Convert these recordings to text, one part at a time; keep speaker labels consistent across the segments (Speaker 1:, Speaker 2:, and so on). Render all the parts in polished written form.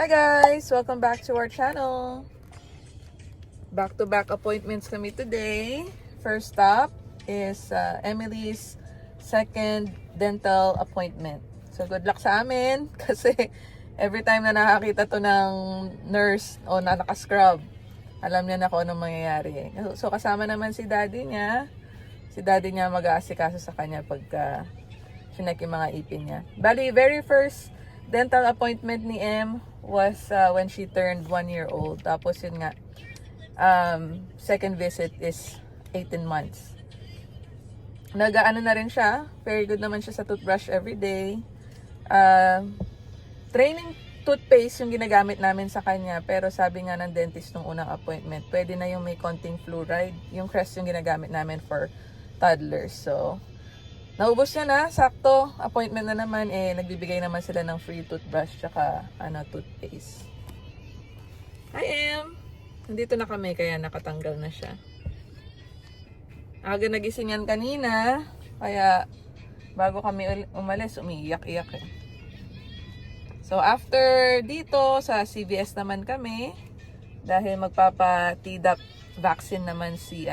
Speaker 1: Hi guys! Welcome back to our channel. Back-to-back appointments kami today. First stop is Emily's second dental appointment. So good luck sa amin kasi every time na nakakita to ng nurse o na naka-scrub, alam niya na kung anong mangyayari. So kasama naman si daddy niya. Si daddy niya mag-aasikaso sa kanya pagka sinek yung mga ipin niya. Bali, very first dental appointment ni M was when she turned 1 year old. Tapos yun nga, second visit is 18 months. Nag-ano na rin siya. Very good naman siya sa toothbrush everyday. Training toothpaste yung ginagamit namin sa kanya. Pero sabi nga ng dentist nung unang appointment, pwede na yung may konting fluoride. Yung Crest yung ginagamit namin for toddlers. So, naubos niya na, sakto, appointment na naman, nagbibigay naman sila ng free toothbrush tsaka toothpaste. Hi Em! Nandito na kami kaya nakatanggal na siya. Aga nagising yan kanina, kaya bago kami umalis, umiiyak-iyak eh. So after dito, sa CVS naman kami, dahil magpapa-Tdap vaccine naman si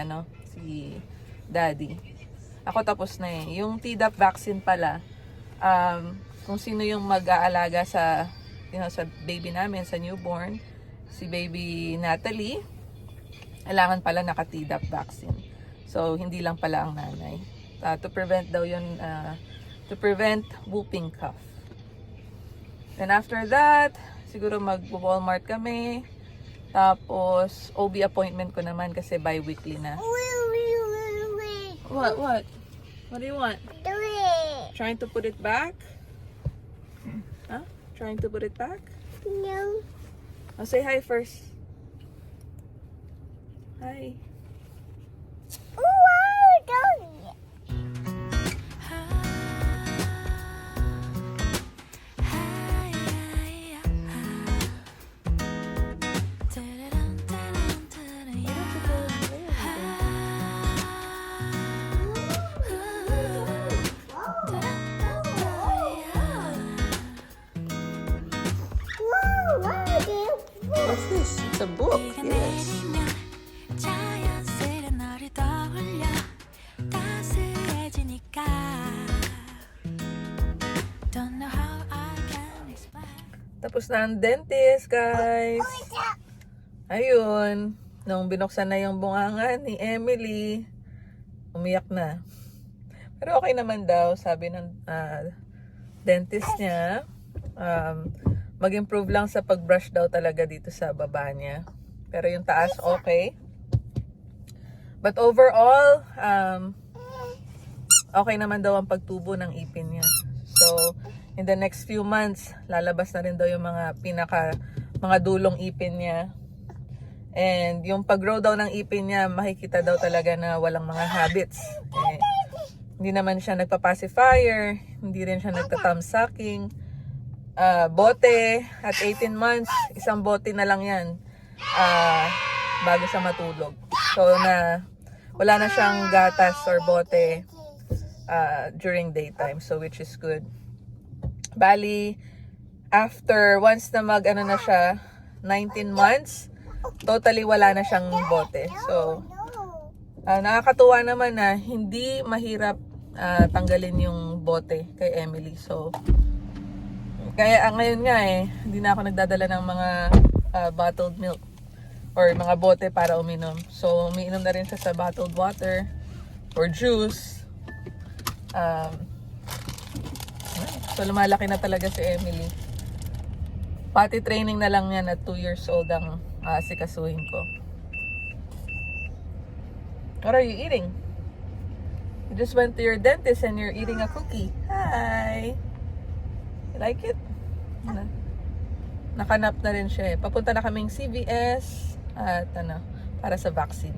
Speaker 1: Daddy. Ako tapos na eh. Yung Tdap vaccine pala, kung sino yung mag-aalaga sa, sa baby namin, sa newborn, si baby Natalie, kailangan pala naka-Tdap vaccine. So, hindi lang pala ang nanay. To prevent daw yun, to prevent whooping cough. Then after that, siguro mag-Walmart kami. Tapos, OB appointment ko naman kasi bi-weekly na. What? What do you want?
Speaker 2: Do it.
Speaker 1: Trying to put it back? Huh? Trying to put it back?
Speaker 2: No.
Speaker 1: Oh, say hi first. Hi.
Speaker 2: Wow, don't.
Speaker 1: What's this? It's a book. Yes. Tapos na ang dentist, guys. Ayun. Nung binuksan na yung bunganga ni Emily, umiyak na. Pero okay naman daw, sabi ng dentist niya. Mag-improve lang sa pag-brush daw talaga dito sa baba niya. Pero yung taas, okay. But overall, okay naman daw ang pagtubo ng ipin niya. So, in the next few months, lalabas na rin daw yung mga mga dulong ipin niya. And yung pag-grow daw ng ipin niya, makikita daw talaga na walang mga habits. Hindi naman siya nagpa-pacifier, hindi rin siya nagta-thumb sucking. Bote at 18 months, isang bote na lang yan bago siya matulog. So wala na siyang gatas or bote during daytime, so which is good. Bali, after once na na siya, 19 months, totally wala na siyang bote. So nakakatuwa naman na hindi mahirap tanggalin yung bote kay Emily. So kaya ngayon nga hindi na ako nagdadala ng mga bottled milk or mga bote para uminom. So, umiinom na rin siya sa bottled water or juice. So, lumalaki na talaga si Emily. Potty training na lang yan at 2 years old ang sikasuhin ko. What are you eating? You just went to your dentist and you're eating a cookie. Hi! You like it? Nakanap na rin siya. Papunta na kaming CVS at para sa vaccine.